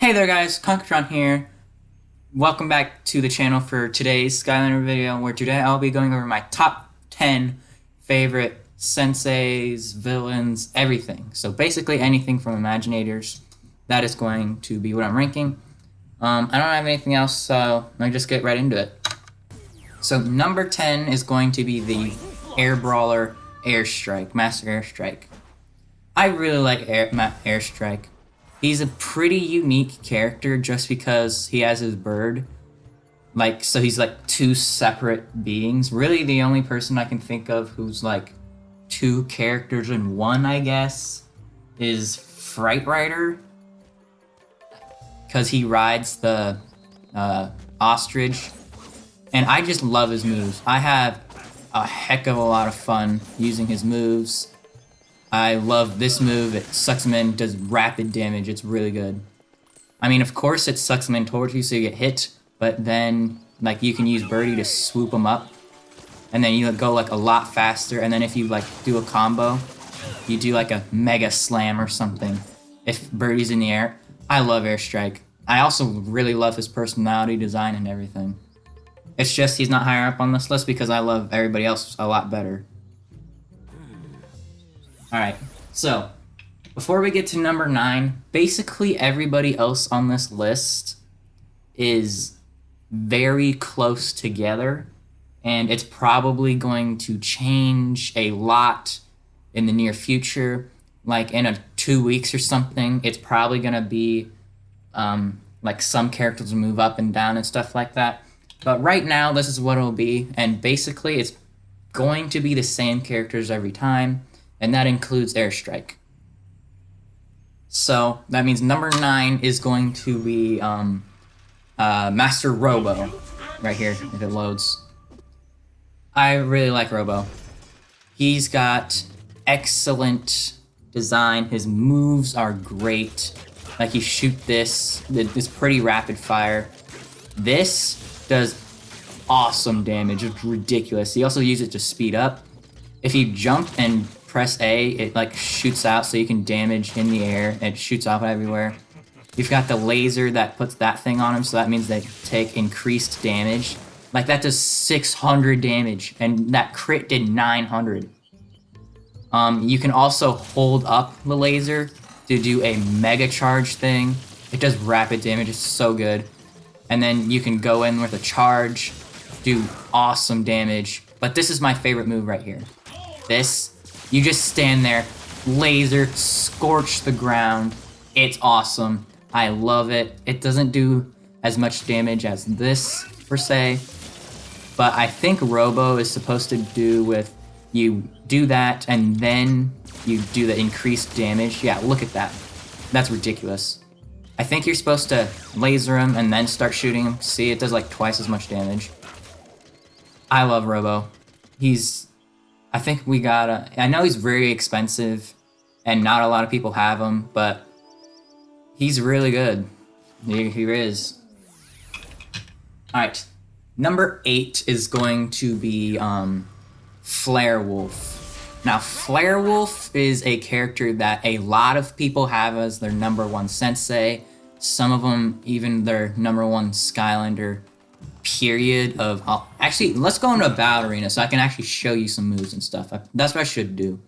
Hey there guys, Conquertron here. Welcome back to the channel for today's Skylander video, where today I'll be going over my top 10 favorite senseis, villains, everything. So basically anything from Imaginators, that is going to be what I'm ranking. I don't have anything else, so let me just get right into it. So number 10 is going to be the Air Brawler Airstrike, Master Airstrike. I really like Airstrike. He's a pretty unique character just because he has his bird. So he's like two separate beings. Really the only person I can think of who's like two characters in one, I guess, is Fright Rider. Because he rides the ostrich. And I just love his moves. I have a heck of a lot of fun using his moves. I love this move. It sucks him in, does rapid damage. It's really good. I mean, of course, it sucks him in towards you, so you get hit. But then, like, you can use Birdie to swoop him up, and then you go like a lot faster. And then if you like do a combo, you do like a mega slam or something. If Birdie's in the air, I love Airstrike. I also really love his personality, design, and everything. It's just he's not higher up on this list because I love everybody else a lot better. Alright, so, before we get to number 9, basically everybody else on this list is very close together, and it's probably going to change a lot in the near future. Like in 2 weeks or something, it's probably going to be like some characters will move up and down and stuff like that. But right now, this is what it'll be, and basically it's going to be the same characters every time. And that includes Airstrike. So that means number 9 is going to be Master Robo, right here, if it loads. I really like Robo. He's got excellent design. His moves are great. Like you shoot this, it's pretty rapid fire. This does awesome damage. It's ridiculous. He also uses it to speed up. If you jump and press A, it like shoots out so you can damage in the air. It shoots off everywhere. You've got the laser that puts that thing on him, so that means they take increased damage. Like that does 600 damage, and that crit did 900. You can also hold up the laser to do a mega charge thing. It does rapid damage, it's so good. And then you can go in with a charge, do awesome damage. But this is my favorite move right here. This. You just stand there, laser, scorch the ground. It's awesome. I love it. It doesn't do as much damage as this, per se. But I think Robo is supposed to do with you do that and then you do the increased damage. Yeah, look at that. That's ridiculous. I think you're supposed to laser him and then start shooting him. See, it does like twice as much damage. I love Robo. I think we gotta... I know he's very expensive, and not a lot of people have him, but he's really good. He is. Alright, number 8 is going to be Flarewolf. Now, Flarewolf is a character that a lot of people have as their number 1 sensei. Some of them even their number 1 Skylander. Period of... actually, let's go into a battle arena so I can actually show you some moves and stuff. That's what I should do.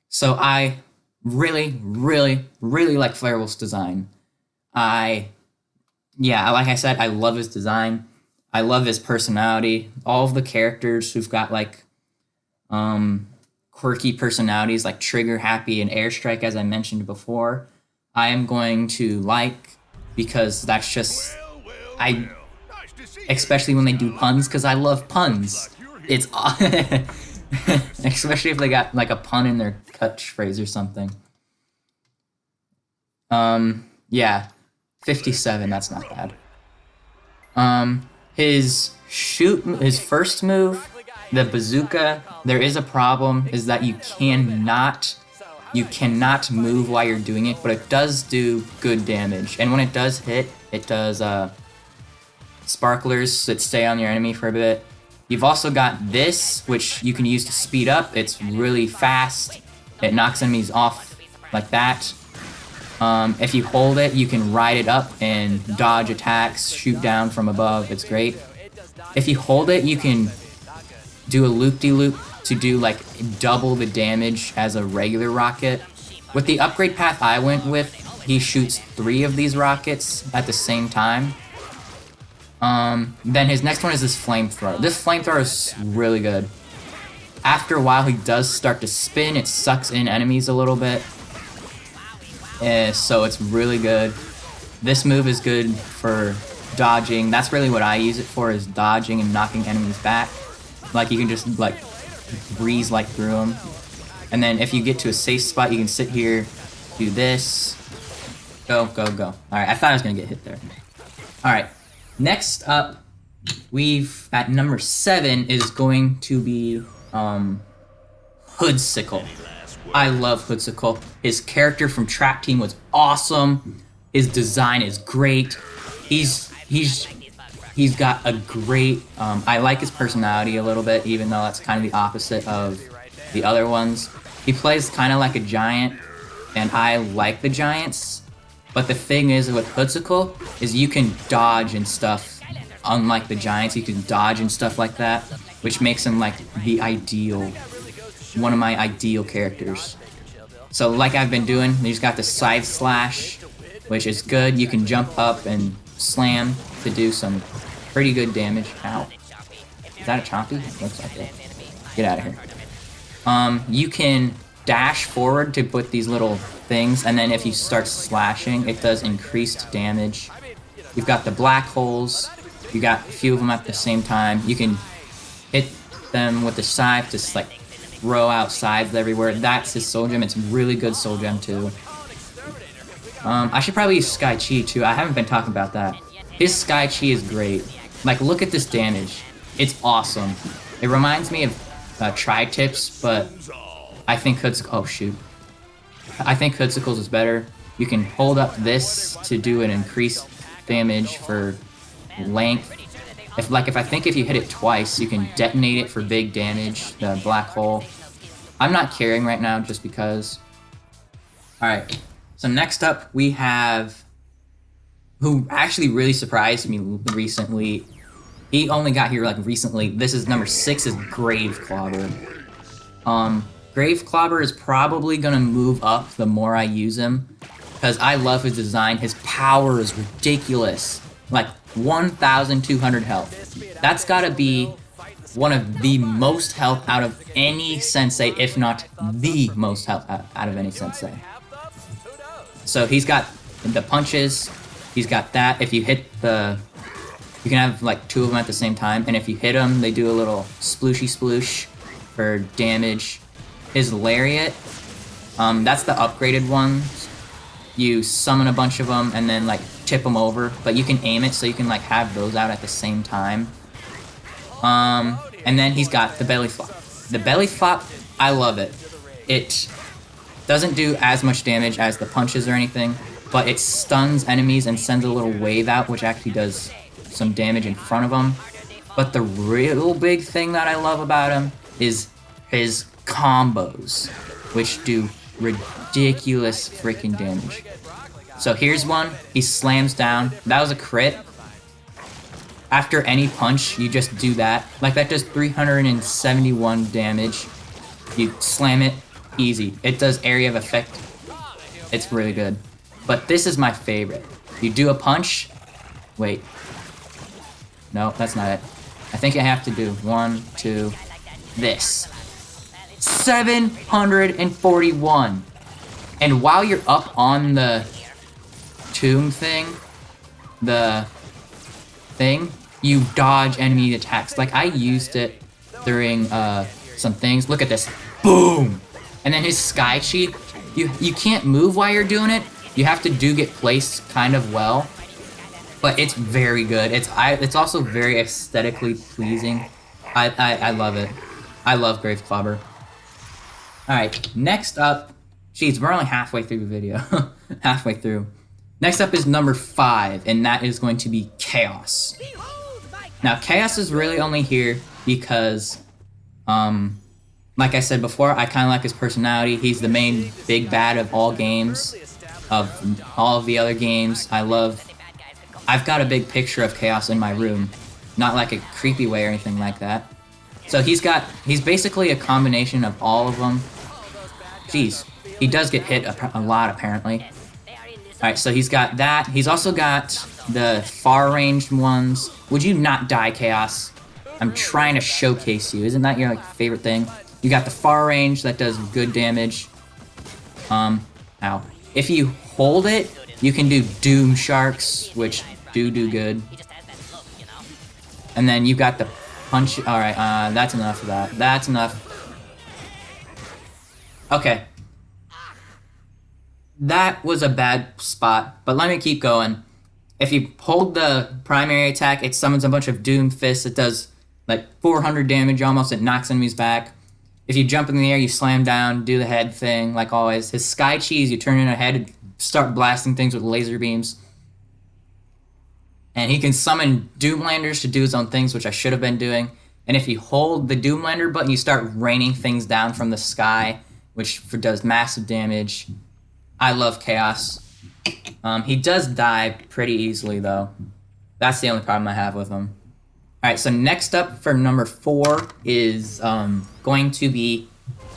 So I really, really, really like Flarewolf's design. Yeah, like I said, I love his design. I love his personality. All of the characters who've got like quirky personalities like Trigger, Happy, and Airstrike, as I mentioned before, I am going to like, because that's just... Especially when they do puns, because I love puns. It's especially if they got like a pun in their catchphrase or something. Yeah, 57. That's not bad. His first move, the bazooka. There is a problem, is that you cannot move while you're doing it, but it does do good damage. And when it does hit, it does sparklers that stay on your enemy for a bit. You've also got this, which you can use to speed up. It's really fast. It knocks enemies off like that. If you hold it, you can ride it up and dodge attacks, shoot down from above. It's great. If you hold it, you can do a loop-de-loop to do like double the damage as a regular rocket. With the upgrade path I went with, he shoots 3 of these rockets at the same time. Then his next one is this Flamethrower. This Flamethrower is really good. After a while, he does start to spin. It sucks in enemies a little bit. So it's really good. This move is good for dodging. That's really what I use it for, is dodging and knocking enemies back. Like, you can just, like, breeze, like, through them. And then if you get to a safe spot, you can sit here, do this. Go, go, go. Alright, I thought I was going to get hit there. Alright, next up, at number 7 is going to be, Hoodsicle. I love Hoodsicle. His character from Trap Team was awesome. His design is great. He's got a great, I like his personality a little bit, even though that's kind of the opposite of the other ones. He plays kind of like a giant, and I like the giants. But the thing is with Hoodsicle is you can dodge and stuff. Unlike the giants, you can dodge and stuff like that, which makes him like the ideal, one of my ideal characters. So like I've been doing, he's got the side slash, which is good. You can jump up and slam to do some pretty good damage. Ow. Is that a chompy? Looks like it. Get out of here. You can dash forward to put these little things, and then if you start slashing, it does increased damage. You've got the black holes. You got a few of them at the same time. You can hit them with the scythe to like throw out scythes everywhere. That's his soul gem. It's really good soul gem too. I should probably use Sky Chi too. I haven't been talking about that. His Sky Chi is great. Like, look at this damage. It's awesome. It reminds me of Tri-Tips, but I think Hoodsicle... Oh, shoot. I think Hoodsicle's is better. You can hold up this to do an increased damage for length. If you hit it twice, you can detonate it for big damage, the black hole. I'm not carrying right now just because. Alright, so next up we have, who actually really surprised me recently. He only got here like recently. This is number 6, is Grave Clobber. Grave Clobber is probably gonna move up the more I use him, because I love his design. His power is ridiculous. Like 1,200 health. That's gotta be one of the most health out of any sensei, if not the most health out of any sensei. So he's got the punches, he's got that. If you hit you can have like 2 of them at the same time, and if you hit them, they do a little splooshy sploosh for damage. His lariat, that's the upgraded one. You summon a bunch of them and then like tip them over, but you can aim it so you can like have those out at the same time. And then he's got the belly flop. The belly flop, I love it. It doesn't do as much damage as the punches or anything, but it stuns enemies and sends a little wave out, which actually does some damage in front of them. But the real big thing that I love about him is his combos, which do ridiculous freaking damage. So here's one. He slams down. That was a crit. After any punch, you just do that. Like, that does 371 damage. You slam it, easy. It does area of effect. It's really good. But this is my favorite. You do a punch. Wait. No, that's not it. I think I have to do 1, 2, this. 741. And while you're up on the tomb thing, you dodge enemy attacks. Like, I used it during some things. Look at this. Boom! And then his Sky Chi, you can't move while you're doing it. You have to get placed kind of well. But it's very good. It's also very aesthetically pleasing. I love it. I love Grave Clobber. Alright, next up. Jeez, we're only halfway through the video. Halfway through. Next up is number 5, and that is going to be Chaos. Now, Chaos is really only here because, like I said before, I kind of like his personality. He's the main big bad of all games. of all of the other games. I've got a big picture of Chaos in my room. Not like a creepy way or anything like that. So he's basically a combination of all of them. Jeez, he does get hit a lot apparently. Alright, so he's got that. He's also got the far-ranged ones. Would you not die, Chaos? I'm trying to showcase you. Isn't that your like favorite thing? You got the far range that does good damage. Ow. If you hold it, you can do Doom Sharks, which do good. And then you got the punch. Alright, that's enough of that. That's enough. Okay. That was a bad spot, but let me keep going. If you hold the primary attack, it summons a bunch of Doom Fists. It does like 400 damage almost. It knocks enemies back. If you jump in the air, you slam down, do the head thing, like always. His Sky Cheese, you turn in a head and start blasting things with laser beams. And he can summon Doomlanders to do his own things, which I should have been doing. And if you hold the Doomlander button, you start raining things down from the sky, which does massive damage. I love Chaos. He does die pretty easily, though. That's the only problem I have with him. Alright, so next up for number 4 is going to be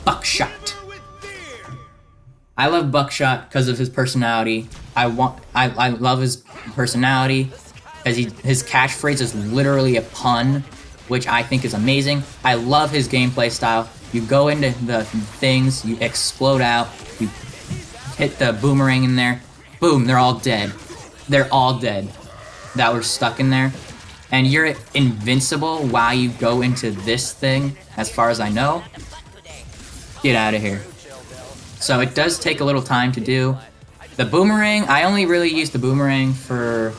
Buckshot. I love Buckshot because of his personality. I love his personality because his catchphrase is literally a pun, which I think is amazing. I love his gameplay style. You go into the things, you explode out, you hit the boomerang in there, boom, they're all dead. They're all dead that were stuck in there. And you're invincible while you go into this thing, as far as I know. Get out of here. So it does take a little time to do. The boomerang, I only really use the boomerang for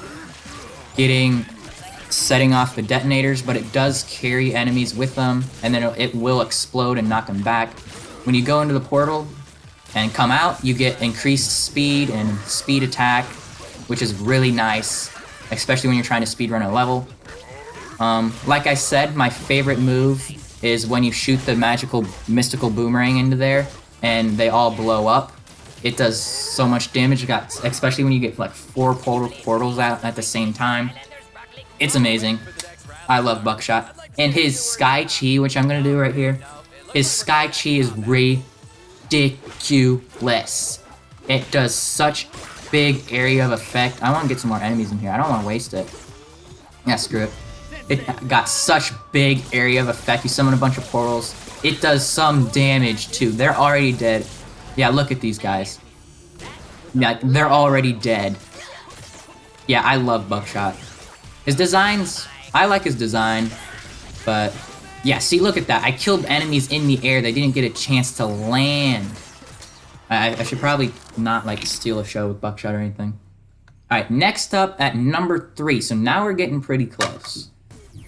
setting off the detonators, but it does carry enemies with them, and then it will explode and knock them back. When you go into the portal and come out, you get increased speed and speed attack, which is really nice, especially when you're trying to speedrun a level. Like I said, my favorite move is when you shoot the mystical boomerang into there, and they all blow up. It does so much damage, especially when you get like 4 portals out at the same time. It's amazing. I love Buckshot. And his Sky Chi, which I'm going to do right here, his Sky Chi is ridiculous. It does such big area of effect. I want to get some more enemies in here. I don't want to waste it. Yeah, screw it. It got such big area of effect. You summon a bunch of portals. It does some damage too. They're already dead. Yeah, look at these guys. Yeah, they're already dead. Yeah, I love Buckshot. His designs, I like his design, but yeah, see, look at that. I killed enemies in the air. They didn't get a chance to land. I should probably not like steal a show with Buckshot or anything. Alright, next up at number 3. So now we're getting pretty close.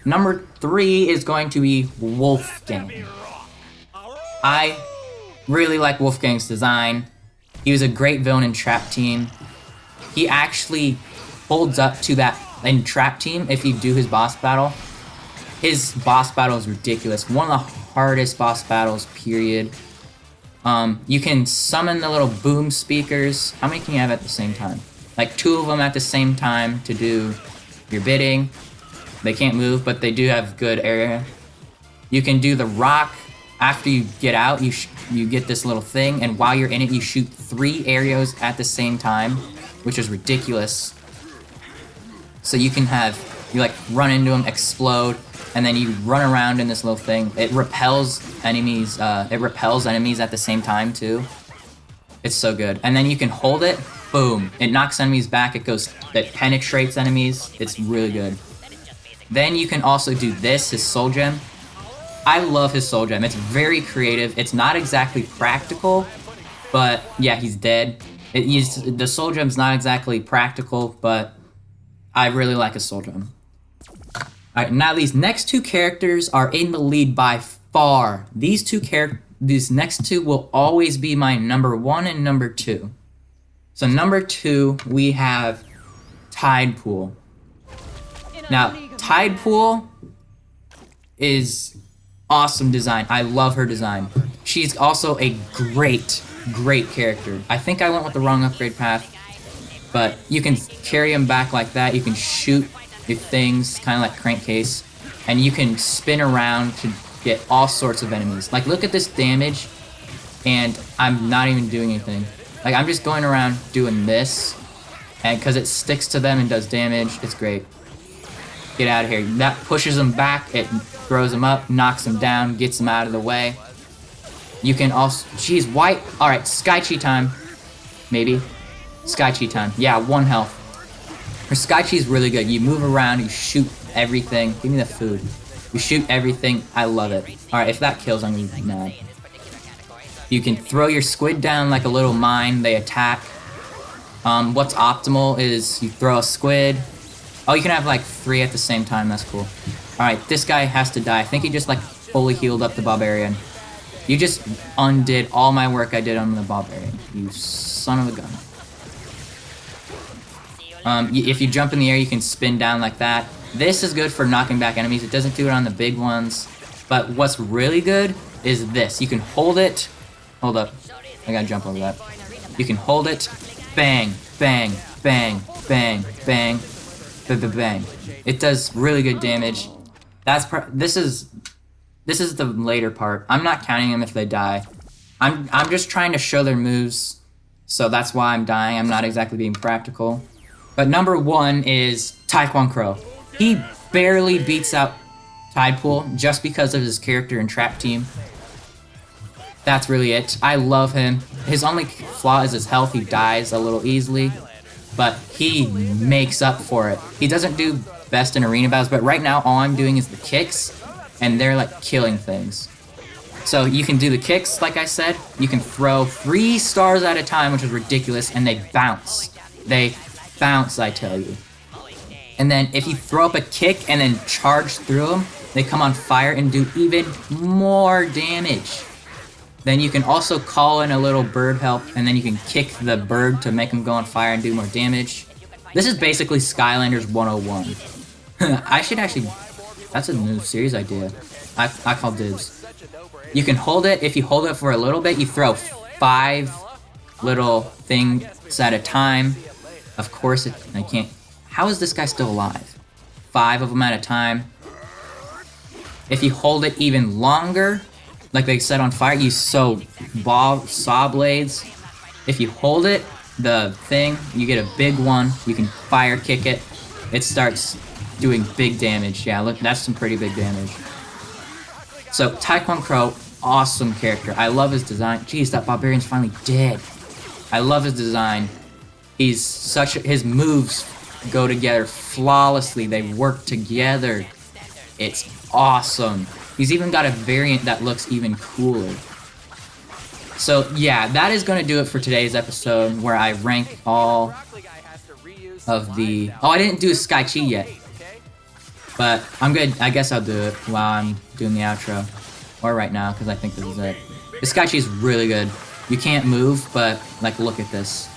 Number 3 is going to be Wolfgang. I really like Wolfgang's design. He was a great villain in Trap Team. He actually holds up to that in Trap Team if you do his boss battle. His boss battle is ridiculous. One of the hardest boss battles, period. You can summon the little boom speakers. How many can you have at the same time? Like 2 of them at the same time to do your bidding. They can't move, but they do have good area. You can do the rock. After you get out, you get this little thing, and while you're in it, you shoot 3 arrows at the same time, which is ridiculous. So you can you like run into them, explode, and then you run around in this little thing. It repels enemies. It repels enemies at the same time too. It's so good. And then you can hold it. Boom! It knocks enemies back. It penetrates enemies. It's really good. Then you can also do this, his Soul Gem. I love his Soul Gem. It's very creative. It's not exactly practical, but yeah, he's dead. The Soul Gem's not exactly practical, but I really like his Soul Gem. Alright, now these next 2 characters are in the lead by far. These next 2 will always be my number 1 and number 2. So number 2, we have Tidepool. Now, Tidepool is awesome design. I love her design. She's also a great character. I think I went with the wrong upgrade path. But you can carry him back like that. You can shoot your things, kind of like Crankcase. And you can spin around to get all sorts of enemies. Like, look at this damage. And I'm not even doing anything. Like, I'm just going around doing this. And because it sticks to them and does damage, it's great. Get out of here. That pushes them back. It throws them up, knocks them down, gets them out of the way. You can also... Jeez, white... Alright, Sky Chi time. Maybe. Sky Chi time. Yeah, 1 health. Her Sky Chi is really good. You move around, you shoot everything. Give me the food. You shoot everything. I love it. Alright, if that kills, I'm gonna be mad. You can throw your squid down like a little mine. They attack. What's optimal is you throw a squid. Oh, you can have like 3 at the same time. That's cool. Alright, this guy has to die. I think he just like fully healed up the Barbarian. You just undid all my work I did on the Barbarian. You son of a gun. If you jump in the air, you can spin down like that. This is good for knocking back enemies. It doesn't do it on the big ones. But what's really good is this. You can hold it. Hold up. I gotta jump over that. You can hold it. Bang, bang, bang, bang, bang, bang, bang. It does really good damage. This is the later part. I'm not counting them if they die. I'm just trying to show their moves, so that's why I'm dying. I'm not exactly being practical. But number 1 is Taekwondo. He barely beats out Tidepool just because of his character and trap team. That's really it. I love him. His only flaw is his health. He dies a little easily, but he makes up for it. He doesn't do best in arena battles, but right now all I'm doing is the kicks, and they're like killing things. So you can do the kicks, like I said. You can throw 3 stars at a time, which is ridiculous, and they bounce. They bounce, I tell you. And then if you throw up a kick and then charge through them, they come on fire and do even more damage. Then you can also call in a little bird help, and then you can kick the bird to make them go on fire and do more damage. This is basically Skylanders 101. I should actually... That's a new series idea. I call dibs. You can hold it. If you hold it for a little bit, you throw 5 little things at a time. Of course, I can't... How is this guy still alive? 5 of them at a time. If you hold it even longer, like they set on fire, you saw blades. If you hold it, the thing, you get a big one. You can fire kick it. It starts doing big damage. Yeah, look, that's some pretty big damage. So, Taekwondo, awesome character. I love his design. Jeez, that Barbarian's finally dead. I love his design. His moves go together flawlessly. They work together. It's awesome. He's even got a variant that looks even cooler. So, yeah, that is going to do it for today's episode, where I rank all of the... Oh, I didn't do a Sky Chi yet. But I'm good. I guess I'll do it while I'm doing the outro. Or right now, because I think this is it. The Sky Chi is really good. You can't move, but, like, look at this.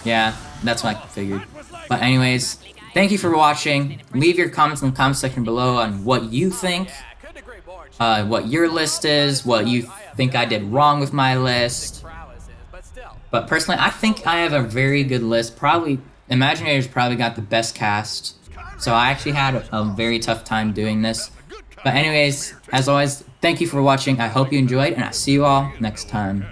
Yeah, that's what I figured. But anyways, thank you for watching. Leave your comments in the comment section below on what you think. What your list is. What you think I did wrong with my list. But personally, I think I have a very good list. Probably, Imaginators probably got the best cast. So I actually had a very tough time doing this. But anyways, as always, thank you for watching. I hope you enjoyed, and I'll see you all next time.